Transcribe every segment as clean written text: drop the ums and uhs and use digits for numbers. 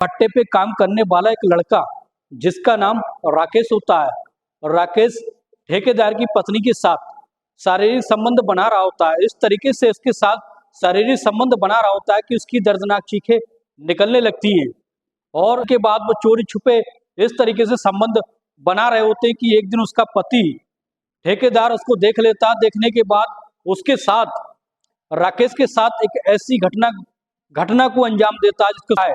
भट्टे पे काम करने वाला एक लड़का जिसका नाम राकेश होता है। राकेश ठेकेदार की पत्नी के साथ शारीरिक संबंध बना रहा होता है। इस तरीके से इसके साथ शारीरिक संबंध बना रहा होता है कि उसकी दर्दनाक चीखें निकलने लगती हैं और उसके बाद वो चोरी छुपे इस तरीके से संबंध बना रहे होते हैं कि एक दिन उसका पति ठेकेदार उसको देख लेता। देखने के बाद उसके साथ राकेश के साथ एक ऐसी घटना को अंजाम देता है जिसको है।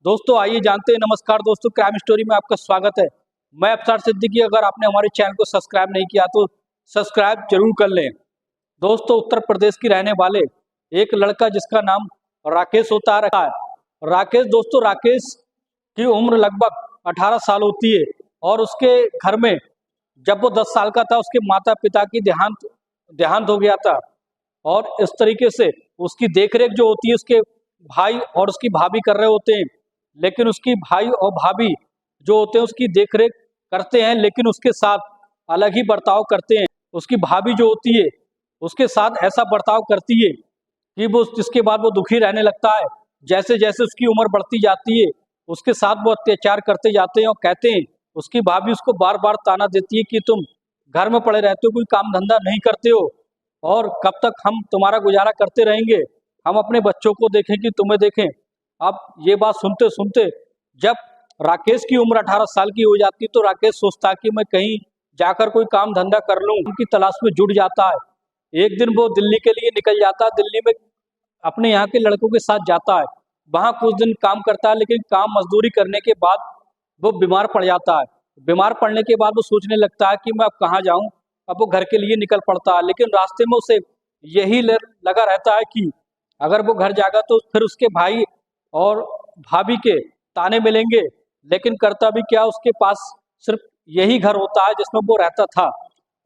दोस्तों आइए जानते हैं। नमस्कार दोस्तों, क्राइम स्टोरी में आपका स्वागत है। मैं अफसर सिद्दीकी। अगर आपने हमारे चैनल को सब्सक्राइब नहीं किया तो सब्सक्राइब जरूर कर लें। दोस्तों उत्तर प्रदेश की रहने वाले एक लड़का जिसका नाम राकेश होता है। राकेश की उम्र लगभग 18 साल होती है और उसके घर में जब वो 10 साल का था उसके माता पिता की देहांत हो गया था और इस तरीके से उसकी देखरेख जो होती है उसके भाई और उसकी भाभी कर रहे होते हैं। लेकिन उसकी भाई और भाभी जो होते हैं उसकी देखरेख करते हैं लेकिन उसके साथ अलग ही बर्ताव करते हैं। उसकी भाभी जो होती है उसके साथ ऐसा बर्ताव करती है कि वो जिसके बाद वो दुखी रहने लगता है। जैसे जैसे उसकी उम्र बढ़ती जाती है उसके साथ वो अत्याचार करते जाते हैं और कहते हैं, उसकी भाभी उसको बार बार ताना देती है कि तुम घर में पड़े रहते हो, कोई काम धंधा नहीं करते हो और कब तक हम तुम्हारा गुजारा करते रहेंगे, हम अपने बच्चों को देखें कि तुम्हें देखें। अब ये बात सुनते सुनते जब राकेश की उम्र 18 साल की हो जाती तो राकेश सोचता कि मैं कहीं जाकर कोई काम धंधा कर लूं, उनकी तलाश में जुट जाता है। एक दिन वो दिल्ली के लिए निकल जाता है। दिल्ली में अपने यहाँ के लड़कों के साथ जाता है। वहाँ कुछ दिन काम करता है लेकिन काम मजदूरी करने के बाद वो बीमार पड़ जाता है। बीमार पड़ने के बाद वो सोचने लगता है कि मैं अब कहाँ जाऊँ। अब वो घर के लिए निकल पड़ता है लेकिन रास्ते में उसे यही लगा रहता है कि अगर वो घर जाएगा तो फिर उसके भाई और भाभी के ताने मिलेंगे। लेकिन करता भी क्या, उसके पास सिर्फ यही घर होता है जिसमें वो रहता था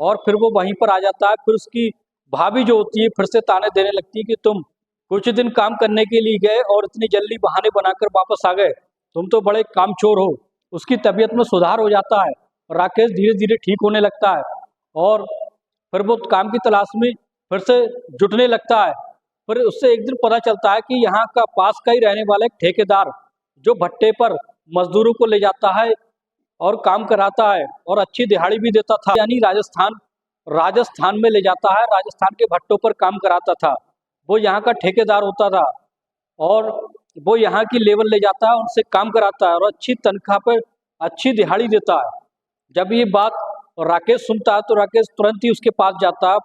और फिर वो वहीं पर आ जाता है। फिर उसकी भाभी जो होती है फिर से ताने देने लगती है कि तुम कुछ दिन काम करने के लिए गए और इतनी जल्दी बहाने बनाकर वापस आ गए, तुम तो बड़े कामचोर हो। उसकी तबीयत में सुधार हो जाता है। राकेश धीरे धीरे ठीक होने लगता है और फिर वो काम की तलाश में फिर से जुटने लगता है। फिर उससे एक दिन पता चलता है कि यहाँ का पास का ही रहने वाला एक ठेकेदार जो भट्टे पर मजदूरों को ले जाता है और काम कराता है और अच्छी दिहाड़ी भी देता था, यानी राजस्थान में ले जाता है, राजस्थान के भट्टों पर काम कराता था। वो यहाँ का ठेकेदार होता था और वो यहाँ की लेबर ले जाता है, उनसे काम कराता है और अच्छी तनख्वाह पर अच्छी दिहाड़ी देता है। जब ये बात राकेश सुनता है तो राकेश तुरंत ही उसके पास जाता है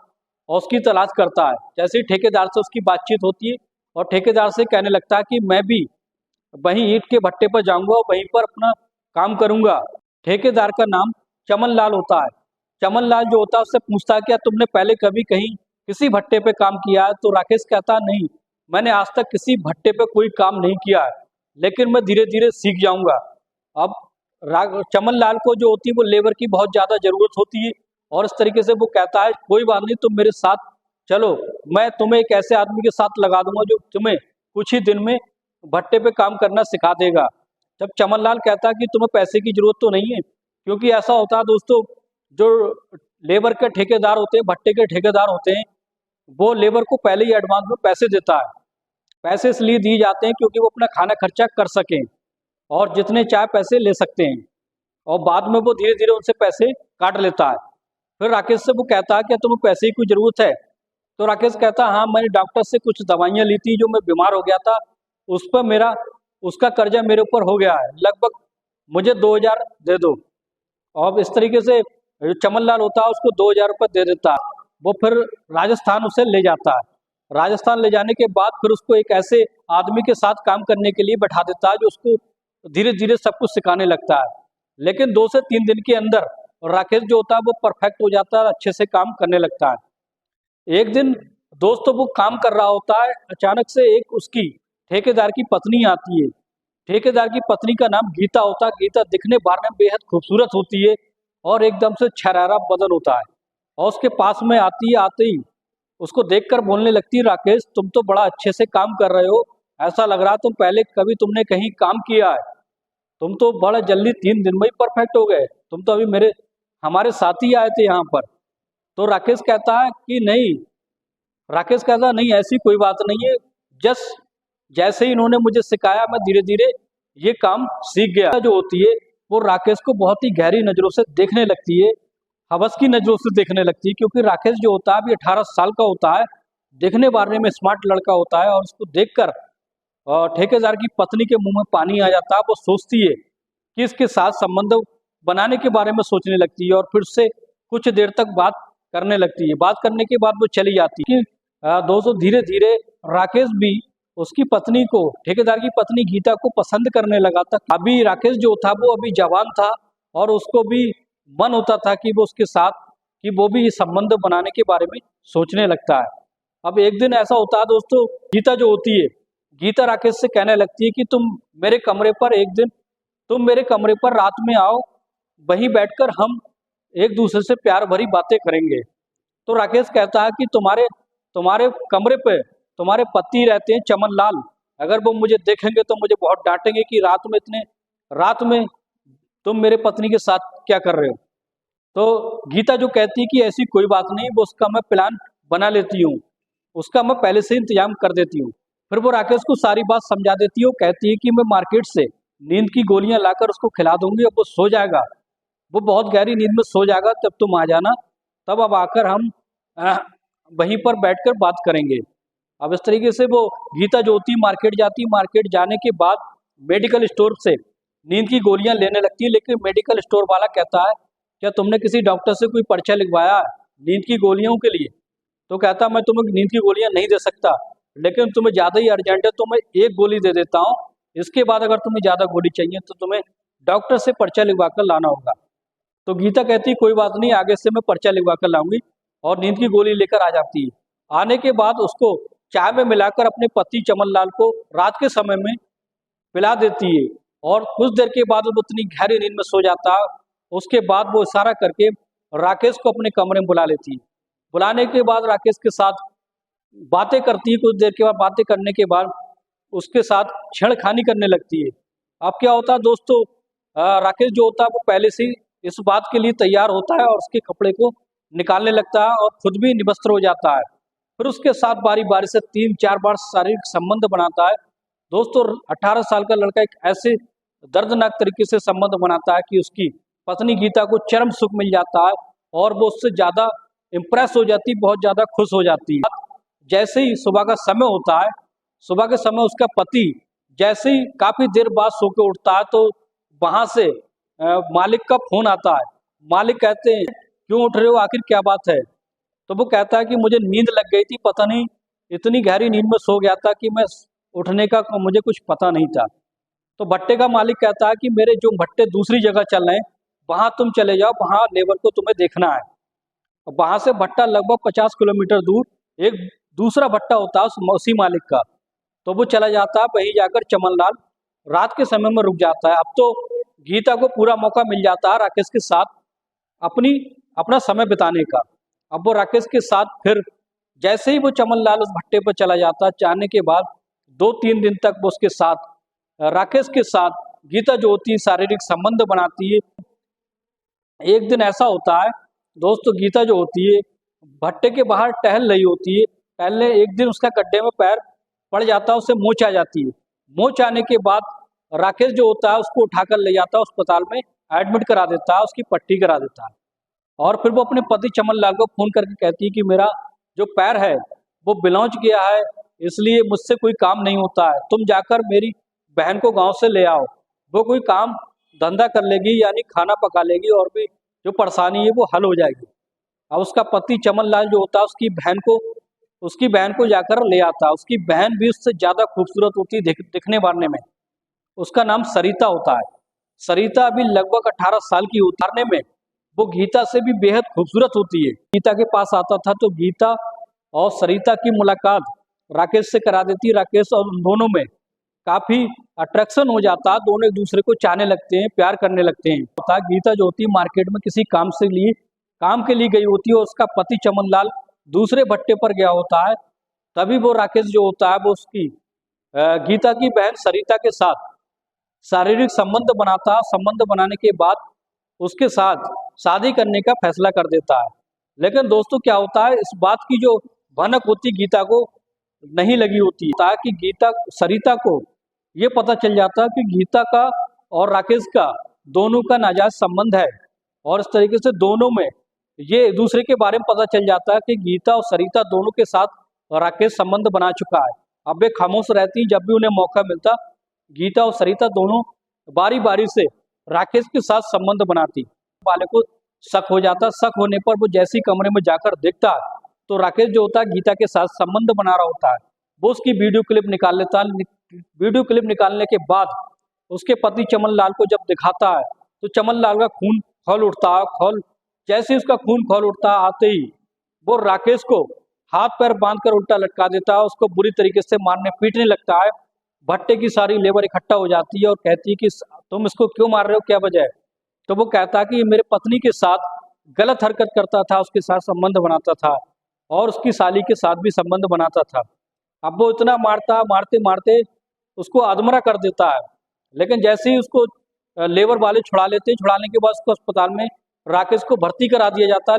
और उसकी तलाश करता है। जैसे ही ठेकेदार से उसकी बातचीत होती है और ठेकेदार से कहने लगता है कि मैं भी वहीं ईंट के भट्टे पर जाऊंगा और वहीं पर अपना काम करूंगा। ठेकेदार का नाम चमन लाल होता है। चमन लाल जो होता है उससे पूछता है क्या तुमने पहले कभी कहीं किसी भट्टे पे काम किया है? तो राकेश कहता है नहीं, मैंने आज तक किसी भट्टे पे कोई काम नहीं किया है लेकिन मैं धीरे धीरे सीख जाऊंगा। अब चमन लाल को जो होती है वो लेबर की बहुत ज्यादा जरूरत होती है और इस तरीके से वो कहता है कोई बात नहीं, तुम मेरे साथ चलो, मैं तुम्हें एक ऐसे आदमी के साथ लगा दूंगा जो तुम्हें कुछ ही दिन में भट्टे पे काम करना सिखा देगा। जब चमन लाल कहता है कि तुम्हें पैसे की जरूरत तो नहीं है, क्योंकि ऐसा होता है दोस्तों, जो लेबर के ठेकेदार होते हैं, भट्टे के ठेकेदार होते हैं, वो लेबर को पहले ही एडवांस में पैसे देता है। पैसे इसलिए दिए जाते हैं क्योंकि वो अपना खाना खर्चा कर सकें और जितने चाहे पैसे ले सकते हैं और बाद में वो धीरे धीरे उनसे पैसे काट लेता है। फिर राकेश से वो कहता है कि तुम्हें पैसे की कोई ज़रूरत है? तो राकेश कहता है हाँ, मैंने डॉक्टर से कुछ दवाइयाँ ली थी, जो मैं बीमार हो गया था, उस पर उसका कर्जा मेरे ऊपर हो गया है, लगभग मुझे 2000 दे दो। और इस तरीके से जो चमन लाल होता है उसको 2000 रुपये दे देता है। वो फिर राजस्थान उसे ले जाता है। राजस्थान ले जाने के बाद फिर उसको एक ऐसे आदमी के साथ काम करने के लिए बैठा देता है जो उसको धीरे धीरे सब कुछ सिखाने लगता है। लेकिन 2 से 3 दिन के अंदर राकेश जो होता है वो परफेक्ट हो जाता है, अच्छे से काम करने लगता है। एक दिन दोस्तों वो काम कर रहा होता है, अचानक से एक उसकी ठेकेदार की पत्नी आती है। ठेकेदार की पत्नी का नाम गीता होता है। गीता दिखने बाहर में बेहद खूबसूरत होती है और एकदम से छरारा बदन होता है और उसके पास में आते ही उसको देखकर बोलने लगती है, राकेश तुम तो बड़ा अच्छे से काम कर रहे हो, ऐसा लग रहा तुम पहले कभी तुमने कहीं काम किया है, तुम तो बड़ा जल्दी 3 दिन में ही परफेक्ट हो गए, तुम तो अभी हमारे साथ ही आए थे यहाँ पर। तो राकेश कहता है कि नहीं, ऐसी कोई बात नहीं है, जैसे ही इन्होंने मुझे सिखाया मैं धीरे धीरे ये काम सीख गया जो होती है वो राकेश को बहुत ही गहरी नज़रों से देखने लगती है, हवस की नज़रों से देखने लगती है, क्योंकि राकेश जो होता है अभी 18 साल का होता है, देखने बारने में स्मार्ट लड़का होता है और उसको देखकर ठेकेदार की पत्नी के मुंह में पानी आ जाता है। वो सोचती है कि इसके साथ संबंध बनाने के बारे में सोचने लगती है और फिर उससे कुछ देर तक बात करने लगती है। बात करने के बाद वो चली जाती है कि दोस्तों धीरे धीरे राकेश भी उसकी पत्नी को, ठेकेदार की पत्नी गीता को पसंद करने लगा था। अभी राकेश जो था वो अभी जवान था और उसको भी मन होता था कि वो उसके साथ कि वो भी ये संबंध बनाने के बारे में सोचने लगता है। अब एक दिन ऐसा होता है दोस्तों, गीता जो होती है, गीता राकेश से कहने लगती है कि तुम मेरे कमरे पर रात में आओ, वहीं बैठकर हम एक दूसरे से प्यार भरी बातें करेंगे। तो राकेश कहता है कि तुम्हारे तुम्हारे कमरे पे तुम्हारे पति रहते हैं चमन लाल, अगर वो मुझे देखेंगे तो मुझे बहुत डांटेंगे कि रात में तुम मेरे पत्नी के साथ क्या कर रहे हो। तो गीता जो कहती है कि ऐसी कोई बात नहीं, वो उसका मैं प्लान बना लेती हूँ, उसका मैं पहले से इंतजाम कर देती हूँ। फिर वो राकेश को सारी बात समझा देती है। वो कहती है कि मैं मार्केट से नींद की गोलियां लाकर उसको खिला दूंगी, अब वो सो जाएगा, वो बहुत गहरी नींद में सो जाएगा, तब तुम आ जाना, तब अब आकर हम वहीं पर बैठकर बात करेंगे। अब इस तरीके से वो गीता जो होती मार्केट जाती, मार्केट जाने के बाद मेडिकल स्टोर से नींद की गोलियां लेने लगती है। लेकिन मेडिकल स्टोर वाला कहता है क्या तुमने किसी डॉक्टर से कोई पर्चा लिखवाया है नींद की गोलियों के लिए? तो कहता मैं तुम्हें नींद की गोलियां नहीं दे सकता, लेकिन तुम्हें ज़्यादा ही अर्जेंट है तो मैं एक गोली दे देता हूँ, इसके बाद अगर तुम्हें ज़्यादा गोली चाहिए तो तुम्हें डॉक्टर से पर्चा लिखवा कर लाना होगा। तो गीता कहती कोई बात नहीं, आगे से मैं पर्चा लिखवा कर लाऊंगी, और नींद की गोली लेकर आ जाती है। आने के बाद उसको चाय में मिलाकर अपने पति चमन लाल को रात के समय में पिला देती है और कुछ देर के बाद वो उतनी गहरी नींद में सो जाता है। उसके बाद वो इशारा करके राकेश को अपने कमरे में बुला लेती है। बुलाने के बाद राकेश के साथ बातें करती है, कुछ देर के बाद बातें करने के बाद उसके साथ छेड़खानी करने लगती है। अब क्या होता है दोस्तों, राकेश जो होता है वो पहले से इस बात के लिए तैयार होता है और उसके कपड़े को निकालने लगता है और खुद भी निवस्त्र हो जाता है। फिर उसके साथ बारी बारी से 3-4 बार शारीरिक संबंध बनाता है। दोस्तों 18 साल का लड़का एक ऐसे दर्दनाक तरीके से संबंध बनाता है कि उसकी पत्नी गीता को चरम सुख मिल जाता है और वो उससे ज़्यादा इम्प्रेस हो जाती, बहुत ज़्यादा खुश हो जाती है। जैसे ही सुबह का समय होता है, सुबह के समय उसका पति जैसे ही काफ़ी देर बाद सो के उठता है तो वहाँ से मालिक का फोन आता है। मालिक कहते हैं क्यों उठ रहे हो, आखिर क्या बात है? तो वो कहता है कि मुझे नींद लग गई थी, पता नहीं इतनी गहरी नींद में सो गया था कि मैं उठने का मुझे कुछ पता नहीं था। तो भट्टे का मालिक कहता है कि मेरे जो भट्टे दूसरी जगह चल रहे हैं वहाँ तुम चले जाओ, वहाँ लेबर को तुम्हें देखना है। वहाँ से भट्टा लगभग 50 किलोमीटर दूर एक दूसरा भट्टा होता है उसी मालिक का, तो वो चला जाता है। वहीं जाकर चमन लाल रात के समय में रुक जाता है। अब तो गीता को पूरा मौका मिल जाता है राकेश के साथ अपना समय बिताने का। अब वो राकेश के साथ फिर जैसे ही वो चमन लाल उस भट्टे पर चला जाता है, जाने के बाद 2-3 दिन तक वो उसके साथ राकेश के साथ गीता जो होती है शारीरिक संबंध बनाती है। एक दिन ऐसा होता है दोस्तों, गीता जो होती है भट्टे के बाहर टहल रही होती है। टहलने एक दिन उसका गड्ढे में पैर पड़ जाता है, उससे मोच आ जाती है। मोच आने के बाद राकेश जो होता है उसको उठाकर ले जाता है, अस्पताल में एडमिट करा देता है, उसकी पट्टी करा देता है। और फिर वो अपने पति चमन लाल को फोन करके कहती है कि मेरा जो पैर है वो बिलौज गया है, इसलिए मुझसे कोई काम नहीं होता है, तुम जाकर मेरी बहन को गांव से ले आओ, वो कोई काम धंधा कर लेगी, यानी खाना पका लेगी और भी जो परेशानी है वो हल हो जाएगी। अब उसका पति चमन लाल जो होता है उसकी बहन को जाकर ले आता है। उसकी बहन भी उससे ज़्यादा खूबसूरत होती है दिखने बारने में। उसका नाम सरिता होता है। सरिता अभी लगभग 18 साल की उतारने में वो गीता से भी बेहद खूबसूरत होती है। गीता के पास आता था तो गीता और सरिता की मुलाकात राकेश से करा देती। राकेश और उन दोनों में काफ़ी अट्रैक्शन हो जाता है, दोनों एक दूसरे को चाहने लगते हैं, प्यार करने लगते हैं। होता है गीता जो होती है मार्केट में किसी काम के लिए गई होती है और उसका पति चमन लाल दूसरे भट्टे पर गया होता है। तभी वो राकेश जो होता है वो उसकी गीता की बहन सरिता के साथ शारीरिक संबंध बनाता है। संबंध बनाने के बाद उसके साथ शादी करने का फैसला कर देता है। लेकिन दोस्तों क्या होता है, इस बात की जो भनक होती गीता को नहीं लगी होती है कि गीता सरिता को ये पता चल जाता कि गीता का और राकेश का दोनों का नाजायज संबंध है। और इस तरीके से दोनों में ये एक दूसरे के बारे में पता चल जाता है कि गीता और सरिता दोनों के साथ राकेश संबंध बना चुका है। अब वे खामोश रहती, जब भी उन्हें मौका मिलता गीता और सरिता दोनों बारी बारी से राकेश के साथ संबंध बनाती। वाले को शक हो जाता, शक होने पर वो जैसी कमरे में जाकर देखता है तो राकेश जो होता है गीता के साथ संबंध बना रहा होता है। वो उसकी वीडियो क्लिप निकाल लेता है। वीडियो क्लिप निकालने के बाद उसके पति चमन लाल को जब दिखाता है तो चमन लाल का खून खौल उठता है। जैसे उसका खून खौल उठता आते ही वो राकेश को हाथ पैर बांधकर उल्टा लटका देता है, उसको बुरी तरीके से मारने पीटने लगता है। भट्टे की सारी लेबर इकट्ठा हो जाती है और कहती है कि तुम इसको क्यों मार रहे हो, क्या वजह है। तो वो कहता है कि मेरे पत्नी के साथ गलत हरकत करता था, उसके साथ संबंध बनाता था और उसकी साली के साथ भी संबंध बनाता था। अब वो इतना मारते मारते उसको अधमरा कर देता है। लेकिन जैसे ही उसको लेबर वाले छुड़ा लेते हैं, छुड़ाने के बाद उसको अस्पताल में राकेश को भर्ती करा दिया जाता है,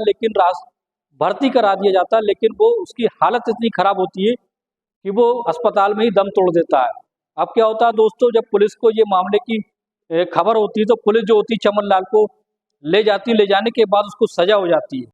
लेकिन वो उसकी हालत इतनी खराब होती है कि वो अस्पताल में ही दम तोड़ देता है। अब क्या होता है दोस्तों, जब पुलिस को ये मामले की खबर होती है तो पुलिस जो होती है चमन लाल को ले जाती है, ले जाने के बाद उसको सजा हो जाती है।